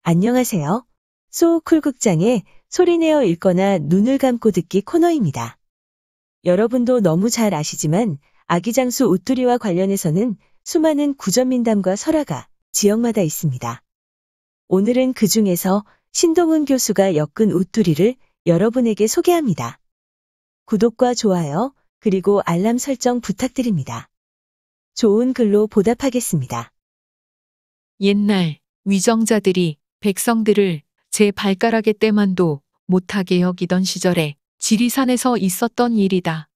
안녕하세요. 소쿨극장의 소리내어 읽거나 눈을 감고 듣기 코너입니다. 여러분도 너무 잘 아시지만 아기장수 우뚜리와 관련해서는 수많은 구전민담과 설화가 지역마다 있습니다. 오늘은 그 중에서 신동훈 교수가 엮은 우뚜리를 여러분에게 소개합니다. 구독과 좋아요, 그리고 알람 설정 부탁드립니다. 좋은 글로 보답하겠습니다. 옛날 위정자들이 백성들을 제 발가락의 때만도 못하게 여기던 시절에 지리산에서 있었던 일이다.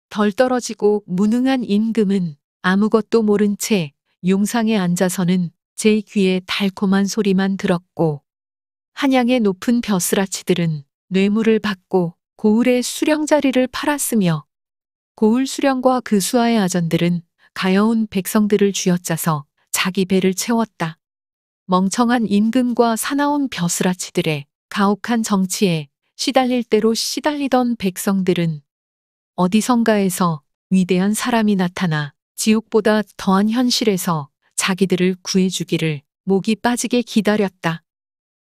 덜 떨어지고 무능한 임금은 아무것도 모른 채 용상에 앉아서는 제 귀에 달콤한 소리만 들었고, 한양의 높은 벼슬아치들은 뇌물을 받고 고을의 수령자리를 팔았으며, 고을 수령과 그 수하의 아전들은 가여운 백성들을 쥐어짜서 자기 배를 채웠다. 멍청한 임금과 사나운 벼슬아치들의 가혹한 정치에 시달릴 대로 시달리던 백성들은 어디선가에서 위대한 사람이 나타나 지옥보다 더한 현실에서 자기들을 구해주기를 목이 빠지게 기다렸다.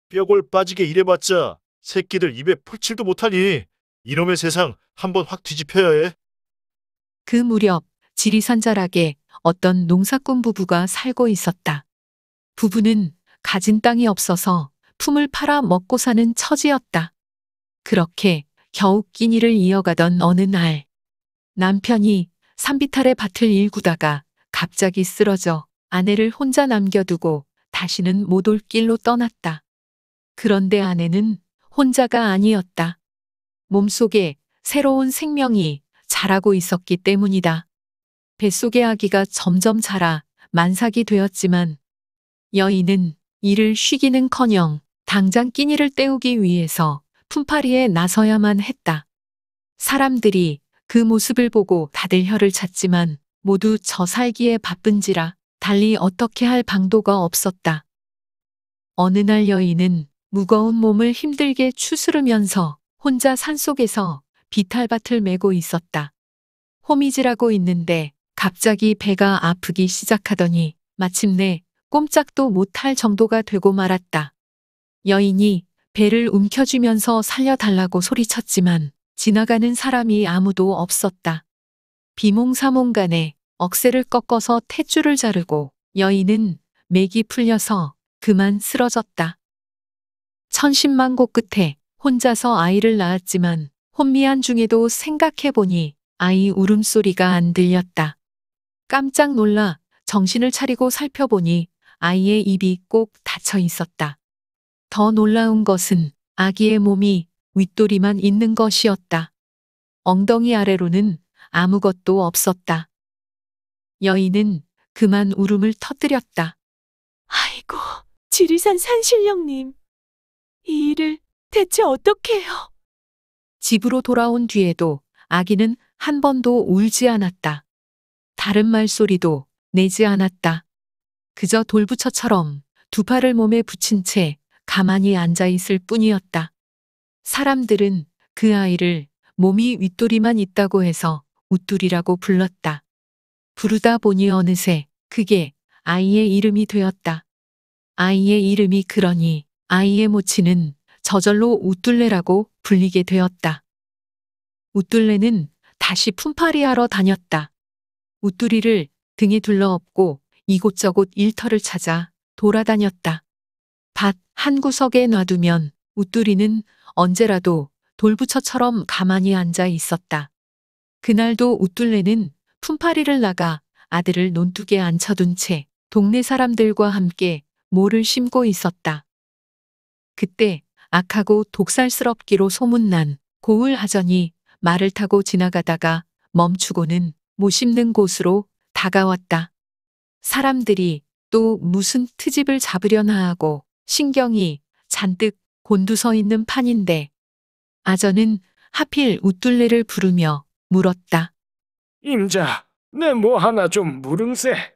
뼈골 빠지게 일해봤자 새끼들 입에 풀칠도 못하니 이놈의 세상 한번 확 뒤집혀야 해. 그 무렵 지리산 자락에 어떤 농사꾼 부부가 살고 있었다. 부부는 가진 땅이 없어서 품을 팔아 먹고 사는 처지였다. 그렇게 겨우 끼니를 이어가던 어느 날, 남편이 산비탈의 밭을 일구다가 갑자기 쓰러져 아내를 혼자 남겨두고 다시는 못 올 길로 떠났다. 그런데 아내는 혼자가 아니었다. 몸속에 새로운 생명이 자라고 있었기 때문이다. 뱃속의 아기가 점점 자라 만삭이 되었지만 여인은 이를 쉬기는커녕 당장 끼니를 때우기 위해서 품팔이에 나서야만 했다. 사람들이 그 모습을 보고 다들 혀를 찼지만 모두 저 살기에 바쁜지라 달리 어떻게 할 방도가 없었다. 어느 날 여인은 무거운 몸을 힘들게 추스르면서 혼자 산속에서 비탈밭을 메고 있었다. 호미질하고 있는데 갑자기 배가 아프기 시작하더니 마침내 꼼짝도 못할 정도가 되고 말았다. 여인이 배를 움켜쥐면서 살려달라고 소리쳤지만 지나가는 사람이 아무도 없었다. 비몽사몽간에 억새를 꺾어서 탯줄을 자르고 여인은 맥이 풀려서 그만 쓰러졌다. 천신만고 끝에 혼자서 아이를 낳았지만 혼미한 중에도 생각해보니 아이 울음소리가 안 들렸다. 깜짝 놀라 정신을 차리고 살펴보니 아이의 입이 꼭 닫혀 있었다. 더 놀라운 것은 아기의 몸이 윗도리만 있는 것이었다. 엉덩이 아래로는 아무것도 없었다. 여인은 그만 울음을 터뜨렸다. 아이고, 지리산 산신령님. 이 일을 대체 어떻게 해요? 집으로 돌아온 뒤에도 아기는 한 번도 울지 않았다. 다른 말소리도 내지 않았다. 그저 돌부처처럼 두 팔을 몸에 붙인 채 가만히 앉아 있을 뿐이었다. 사람들은 그 아이를 몸이 윗도리만 있다고 해서 우뚜리라고 불렀다. 부르다 보니 어느새 그게 아이의 이름이 되었다. 아이의 이름이 그러니 아이의 모친은 저절로 우뚤레라고 불리게 되었다. 우뚤레는 다시 품팔이하러 다녔다. 우뚜리를 등에 둘러업고 이곳저곳 일터를 찾아 돌아다녔다. 밭 한 구석에 놔두면 우뚜리는 언제라도 돌부처처럼 가만히 앉아 있었다. 그날도 우뚤레는 품팔이를 나가 아들을 논둑에 앉혀둔 채 동네 사람들과 함께 모를 심고 있었다. 그때 악하고 독살스럽기로 소문난 고을 하전이 말을 타고 지나가다가 멈추고는 못 심는 곳으로 다가왔다. 사람들이 또 무슨 트집을 잡으려나 하고 신경이 잔뜩 곤두서 있는 판인데 아전은 하필 우뚤레를 부르며 물었다. 임자, 내 뭐 하나 좀 물음세.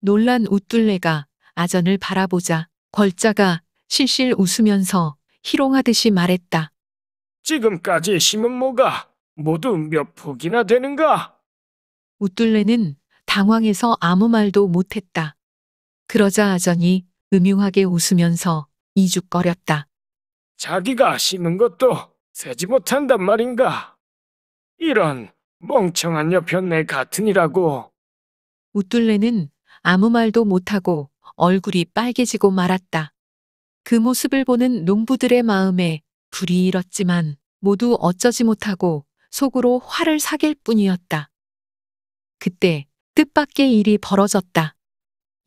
놀란 우뚤레가 아전을 바라보자 걸자가 실실 웃으면서 희롱하듯이 말했다. 지금까지 심은 뭐가 모두 몇 폭이나 되는가? 우뚤레는 당황해서 아무 말도 못했다. 그러자 아전이 음흉하게 웃으면서 이죽거렸다. 자기가 심은 것도 세지 못한단 말인가? 이런 멍청한 여편네 같으니라고. 웃둘레는 아무 말도 못하고 얼굴이 빨개지고 말았다. 그 모습을 보는 농부들의 마음에 불이 일었지만 모두 어쩌지 못하고 속으로 화를 사갤 뿐이었다. 그때 뜻밖의 일이 벌어졌다.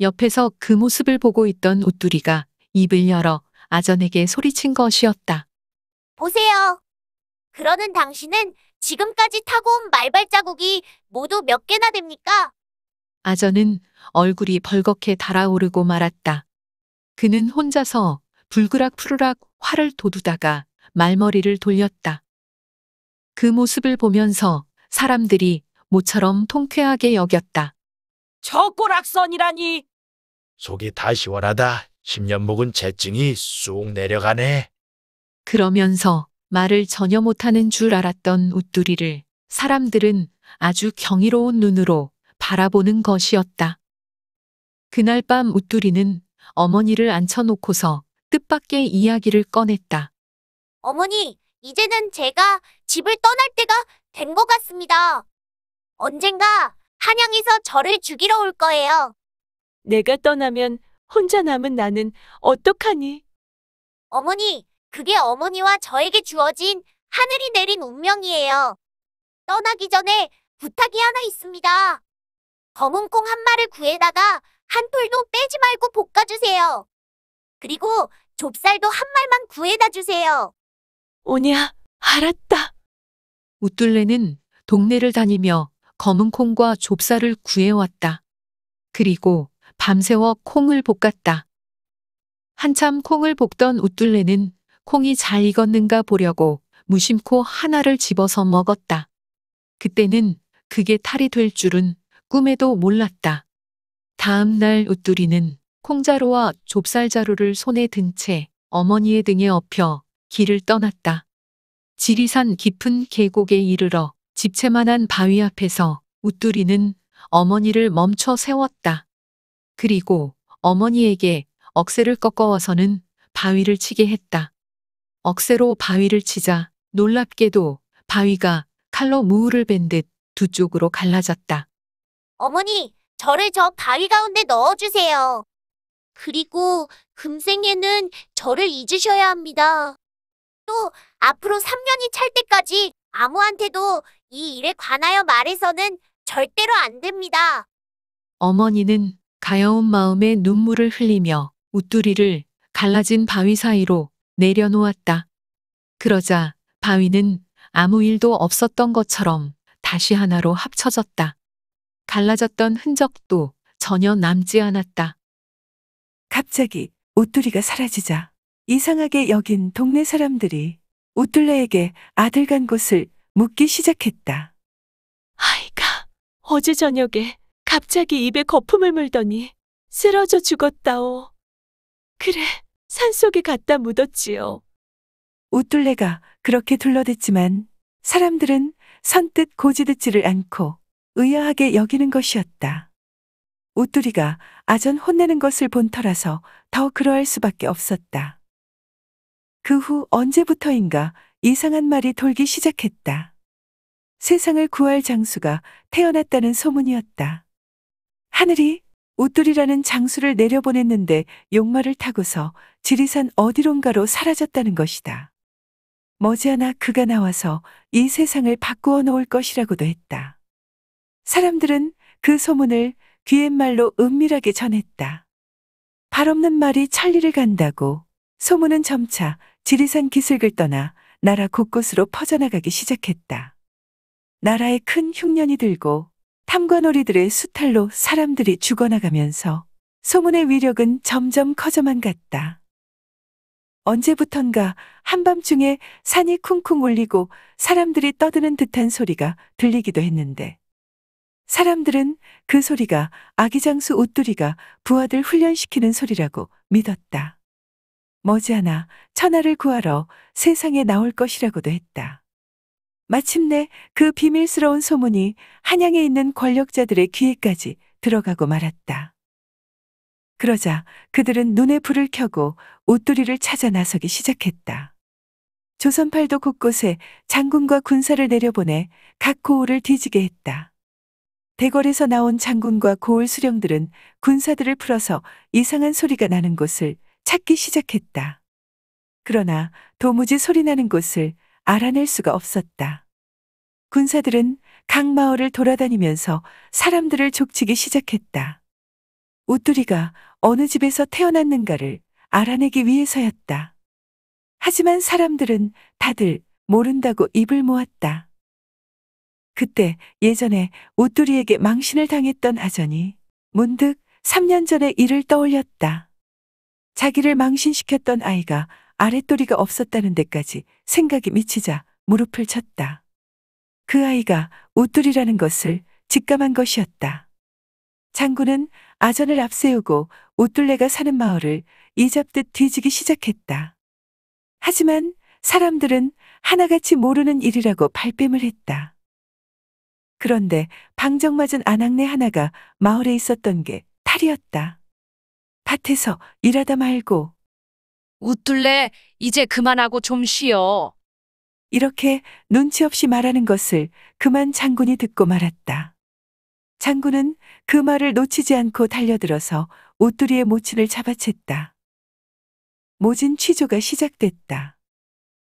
옆에서 그 모습을 보고 있던 웃두리가 입을 열어 아전에게 소리친 것이었다. 보세요. 그러는 당신은 지금까지 타고 온 말발자국이 모두 몇 개나 됩니까? 아전은 얼굴이 벌겋게 달아오르고 말았다. 그는 혼자서 불그락 푸르락 활을 돋우다가 말머리를 돌렸다. 그 모습을 보면서 사람들이 모처럼 통쾌하게 여겼다. 저 꼬락선이라니. 속이 다 시원하다. 10년 묵은 재증이 쑥 내려가네. 그러면서 말을 전혀 못하는 줄 알았던 웃두리를 사람들은 아주 경이로운 눈으로 바라보는 것이었다. 그날 밤 웃두리는 어머니를 앉혀놓고서 뜻밖의 이야기를 꺼냈다. 어머니, 이제는 제가 집을 떠날 때가 된 것 같습니다. 언젠가 한양에서 저를 죽이러 올 거예요. 내가 떠나면 혼자 남은 나는 어떡하니? 어머니, 그게 어머니와 저에게 주어진 하늘이 내린 운명이에요. 떠나기 전에 부탁이 하나 있습니다. 검은 콩 한 마를 구해다가 한 톨도 빼지 말고 볶아주세요. 그리고 좁쌀도 한 말만 구해다 주세요. 오냐, 알았다. 웃둘레는 동네를 다니며 검은 콩과 좁쌀을 구해왔다. 그리고 밤새워 콩을 볶았다. 한참 콩을 볶던 웃둘레는 콩이 잘 익었는가 보려고 무심코 하나를 집어서 먹었다. 그때는 그게 탈이 될 줄은 꿈에도 몰랐다. 다음 날 웃두리는 콩자루와 좁쌀자루를 손에 든 채 어머니의 등에 업혀 길을 떠났다. 지리산 깊은 계곡에 이르러 집채만한 바위 앞에서 웃두리는 어머니를 멈춰 세웠다. 그리고 어머니에게 억새를 꺾어와서는 바위를 치게 했다. 억새로 바위를 치자 놀랍게도 바위가 칼로 무울을 벤 듯 두 쪽으로 갈라졌다. 어머니, 저를 저 바위 가운데 넣어주세요. 그리고 금생에는 저를 잊으셔야 합니다. 또 앞으로 3년이 찰 때까지 아무한테도 이 일에 관하여 말해서는 절대로 안 됩니다. 어머니는 가여운 마음에 눈물을 흘리며 웃두리를 갈라진 바위 사이로 내려놓았다. 그러자 바위는 아무 일도 없었던 것처럼 다시 하나로 합쳐졌다. 갈라졌던 흔적도 전혀 남지 않았다. 갑자기 웃두리가 사라지자 이상하게 여긴 동네 사람들이 웃둘레에게 아들 간 곳을 묻기 시작했다. 아이가 어제 저녁에 갑자기 입에 거품을 물더니 쓰러져 죽었다오. 그래, 산속에 갖다 묻었지요. 웃둘레가 그렇게 둘러댔지만 사람들은 선뜻 고지듣지를 않고 의아하게 여기는 것이었다. 웃두리가 아전 혼내는 것을 본 터라서 더 그러할 수밖에 없었다. 그 후 언제부터인가 이상한 말이 돌기 시작했다. 세상을 구할 장수가 태어났다는 소문이었다. 하늘이 웃두리라는 장수를 내려보냈는데 용마를 타고서 지리산 어디론가로 사라졌다는 것이다. 머지않아 그가 나와서 이 세상을 바꾸어 놓을 것이라고도 했다. 사람들은 그 소문을 귀갯말로 은밀하게 전했다. 발 없는 말이 천리를 간다고 소문은 점차 지리산 기슭을 떠나 나라 곳곳으로 퍼져나가기 시작했다. 나라에 큰 흉년이 들고 탐관오리들의 수탈로 사람들이 죽어나가면서 소문의 위력은 점점 커져만 갔다. 언제부턴가 한밤중에 산이 쿵쿵 울리고 사람들이 떠드는 듯한 소리가 들리기도 했는데 사람들은 그 소리가 아기장수 웃두리가 부하들 훈련시키는 소리라고 믿었다. 머지않아 천하를 구하러 세상에 나올 것이라고도 했다. 마침내 그 비밀스러운 소문이 한양에 있는 권력자들의 귀에까지 들어가고 말았다. 그러자 그들은 눈에 불을 켜고 옷두리를 찾아 나서기 시작했다. 조선팔도 곳곳에 장군과 군사를 내려보내 각 고을을 뒤지게 했다. 대궐에서 나온 장군과 고을 수령들은 군사들을 풀어서 이상한 소리가 나는 곳을 찾기 시작했다. 그러나 도무지 소리 나는 곳을 알아낼 수가 없었다. 군사들은 각 마을을 돌아다니면서 사람들을 족치기 시작했다. 옷두리가 어느 집에서 태어났는가를 알아내기 위해서였다. 하지만 사람들은 다들 모른다고 입을 모았다. 그때 예전에 옷두리에게 망신을 당했던 아전이 문득 3년 전의 일을 떠올렸다. 자기를 망신시켰던 아이가 아랫도리가 없었다는 데까지 생각이 미치자 무릎을 쳤다. 그 아이가 옷두리라는 것을 직감한 것이었다. 장군은 아전을 앞세우고 옷둘레가 사는 마을을 이잡듯 뒤지기 시작했다. 하지만 사람들은 하나같이 모르는 일이라고 발뺌을 했다. 그런데 방정맞은 아낙네 하나가 마을에 있었던 게 탈이었다. 밭에서 일하다 말고 웃둘래, 이제 그만하고 좀 쉬어. 이렇게 눈치 없이 말하는 것을 그만 장군이 듣고 말았다. 장군은 그 말을 놓치지 않고 달려들어서 옷두리의 모친을 잡아챘다. 모진 취조가 시작됐다.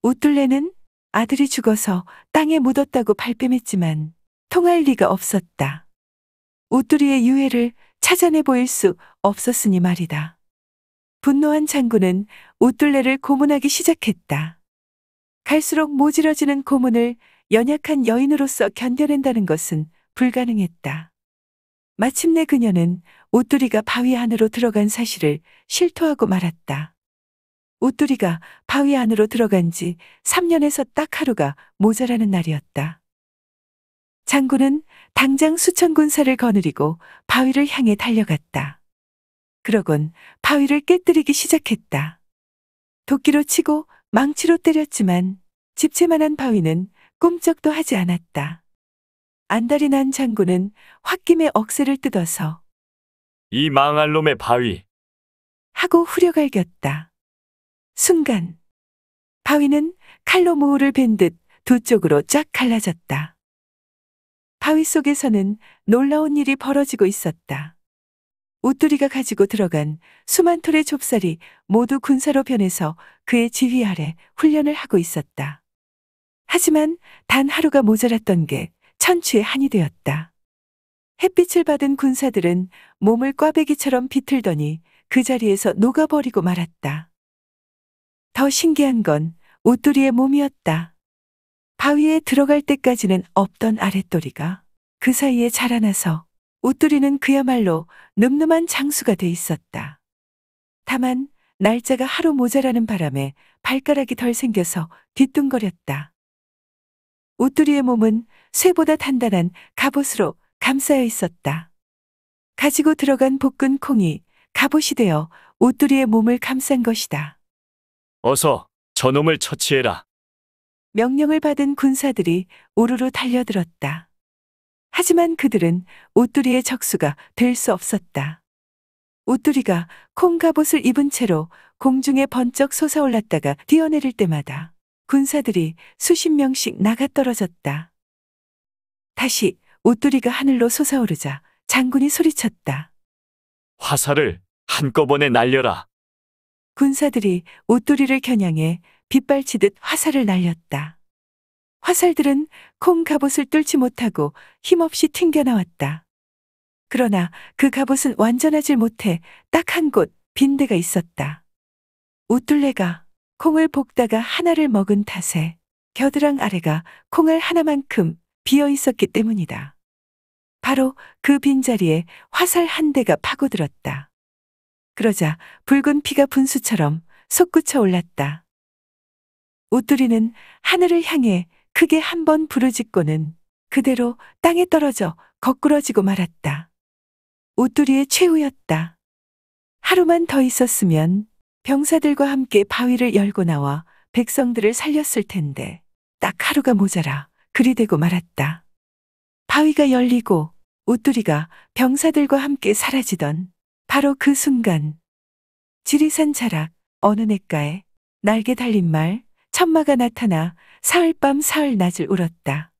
옷둘레는 아들이 죽어서 땅에 묻었다고 발뺌했지만 통할 리가 없었다. 옷두리의 유해를 찾아내 보일 수 없었으니 말이다. 분노한 장군은 옷둘레를 고문하기 시작했다. 갈수록 모질어지는 고문을 연약한 여인으로서 견뎌낸다는 것은 불가능했다. 마침내 그녀는 옷두리가 바위 안으로 들어간 사실을 실토하고 말았다. 옷두리가 바위 안으로 들어간 지 3년에서 딱 하루가 모자라는 날이었다. 장군은 당장 수천 군사를 거느리고 바위를 향해 달려갔다. 그러곤 바위를 깨뜨리기 시작했다. 도끼로 치고 망치로 때렸지만 집채만한 바위는 꿈쩍도 하지 않았다. 안달이 난 장군은 홧김에 억새를 뜯어서 이 망할 놈의 바위. 하고 후려갈겼다. 순간 바위는 칼로 모울을 벤 듯 두 쪽으로 쫙 갈라졌다. 바위 속에서는 놀라운 일이 벌어지고 있었다. 옷두리가 가지고 들어간 수만 톨의 좁쌀이 모두 군사로 변해서 그의 지휘 아래 훈련을 하고 있었다. 하지만 단 하루가 모자랐던 게 천추의 한이 되었다. 햇빛을 받은 군사들은 몸을 꽈배기처럼 비틀더니 그 자리에서 녹아버리고 말았다. 더 신기한 건 옷두리의 몸이었다. 바위에 들어갈 때까지는 없던 아랫도리가 그 사이에 자라나서 옷두리는 그야말로 늠름한 장수가 돼 있었다. 다만 날짜가 하루 모자라는 바람에 발가락이 덜 생겨서 뒤뚱거렸다. 옷두리의 몸은 쇠보다 단단한 갑옷으로 감싸여 있었다. 가지고 들어간 볶은 콩이 갑옷이 되어 옷두리의 몸을 감싼 것이다. 어서 저놈을 처치해라. 명령을 받은 군사들이 우르르 달려들었다. 하지만 그들은 옷두리의 적수가 될 수 없었다. 옷두리가 콩갑옷을 입은 채로 공중에 번쩍 솟아올랐다가 뛰어내릴 때마다 군사들이 수십 명씩 나가떨어졌다. 다시 옷두리가 하늘로 솟아오르자 장군이 소리쳤다. 화살을 한꺼번에 날려라. 군사들이 옷두리를 겨냥해 빗발치듯 화살을 날렸다. 화살들은 콩 갑옷을 뚫지 못하고 힘없이 튕겨나왔다. 그러나 그 갑옷은 완전하질 못해 딱 한 곳 빈대가 있었다. 옷둘레가 콩을 볶다가 하나를 먹은 탓에 겨드랑 아래가 콩알 하나만큼 비어 있었기 때문이다. 바로 그 빈자리에 화살 한 대가 파고들었다. 그러자 붉은 피가 분수처럼 솟구쳐 올랐다. 옷두리는 하늘을 향해 크게 한 번 부르짖고는 그대로 땅에 떨어져 거꾸러지고 말았다. 옷두리의 최후였다. 하루만 더 있었으면 병사들과 함께 바위를 열고 나와 백성들을 살렸을 텐데 딱 하루가 모자라 그리 되고 말았다. 바위가 열리고 옷두리가 병사들과 함께 사라지던 바로 그 순간 지리산 자락 어느 냇가에 날개 달린 말 천마가 나타나 사흘밤 사흘낮을 울었다.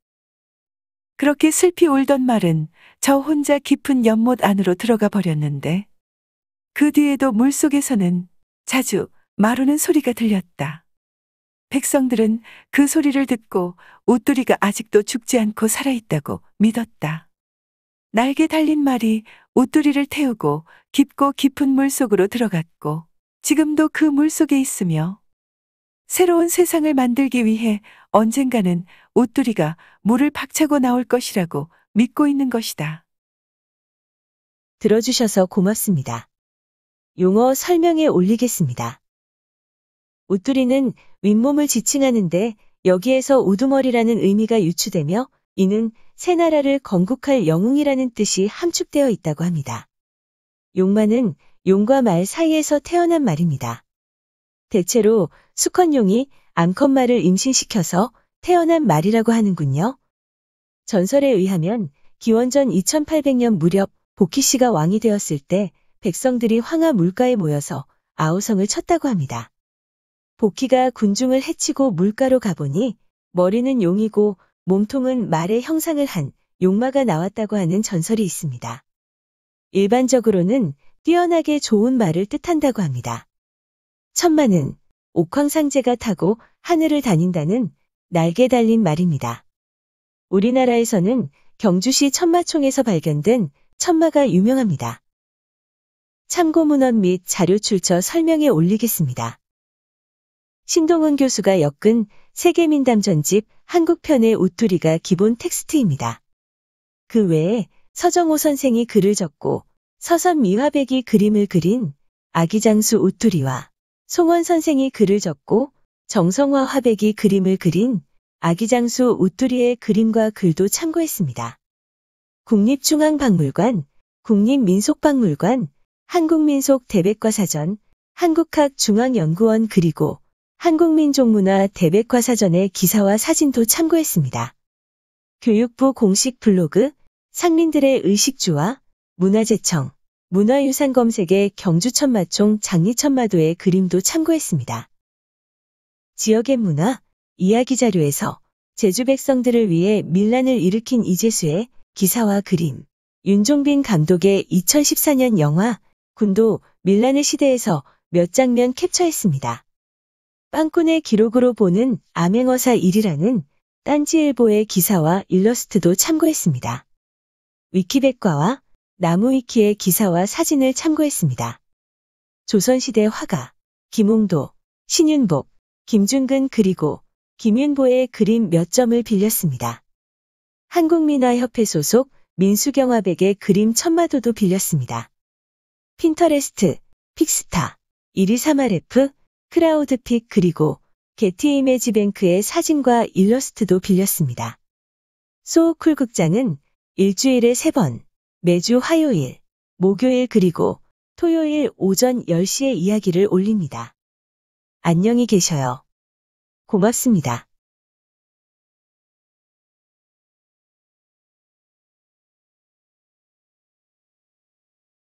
그렇게 슬피 울던 말은 저 혼자 깊은 연못 안으로 들어가 버렸는데 그 뒤에도 물속에서는 자주 마르는 소리가 들렸다. 백성들은 그 소리를 듣고 웃두리가 아직도 죽지 않고 살아있다고 믿었다. 날개 달린 말이 웃두리를 태우고 깊고 깊은 물속으로 들어갔고 지금도 그 물속에 있으며 새로운 세상을 만들기 위해 언젠가는 웃두리가 물을 박차고 나올 것이라고 믿고 있는 것이다. 들어주셔서 고맙습니다. 용어 설명에 올리겠습니다. 웃두리는 윗몸을 지칭하는데 여기에서 우두머리라는 의미가 유추되며 이는 새 나라를 건국할 영웅이라는 뜻이 함축되어 있다고 합니다. 용마는 용과 말 사이에서 태어난 말입니다. 대체로 수컷용이 암컷말을 임신시켜서 태어난 말이라고 하는군요. 전설에 의하면 기원전 2800년 무렵 복희씨가 왕이 되었을 때 백성들이 황하 물가에 모여서 아우성을 쳤다고 합니다. 복희가 군중을 해치고 물가로 가보니 머리는 용이고 몸통은 말의 형상을 한 용마가 나왔다고 하는 전설이 있습니다. 일반적으로는 뛰어나게 좋은 말을 뜻한다고 합니다. 천마는 옥황상제가 타고 하늘을 다닌다는 날개 달린 말입니다. 우리나라에서는 경주시 천마총에서 발견된 천마가 유명합니다. 참고 문헌 및 자료 출처 설명에 올리겠습니다. 신동훈 교수가 엮은 세계민담 전집 한국편의 웃두리가 기본 텍스트입니다. 그 외에 서정호 선생이 글을 적고 서선 미화백이 그림을 그린 아기장수 웃두리와 송원 선생이 글을 적고 정성화 화백이 그림을 그린 아기장수 웃두리의 그림과 글도 참고했습니다. 국립중앙박물관, 국립민속박물관, 한국민속대백과사전, 한국학중앙연구원 그리고 한국민족문화 대백과사전의 기사와 사진도 참고했습니다. 교육부 공식 블로그, 상민들의 의식주와 문화재청, 문화유산 검색의 경주천마총 장리천마도의 그림도 참고했습니다. 지역의 문화, 이야기 자료에서 제주 백성들을 위해 밀란을 일으킨 이재수의 기사와 그림, 윤종빈 감독의 2014년 영화 군도 밀란의 시대에서 몇 장면 캡처했습니다. 빵꾼의 기록으로 보는 암행어사 1이라는 딴지일보의 기사와 일러스트도 참고했습니다. 위키백과와 나무위키의 기사와 사진을 참고했습니다. 조선시대 화가, 김홍도, 신윤복, 김준근 그리고 김윤보의 그림 몇 점을 빌렸습니다. 한국민화협회 소속 민수경화백의 그림 천마도도 빌렸습니다. 핀터레스트, 픽스타, 123RF, 크라우드픽 그리고 게티 이미지뱅크의 사진과 일러스트도 빌렸습니다. 소우쿨 극장은 일주일에 3번, 매주 화요일, 목요일 그리고 토요일 오전 10시에 이야기를 올립니다. 안녕히 계셔요. 고맙습니다.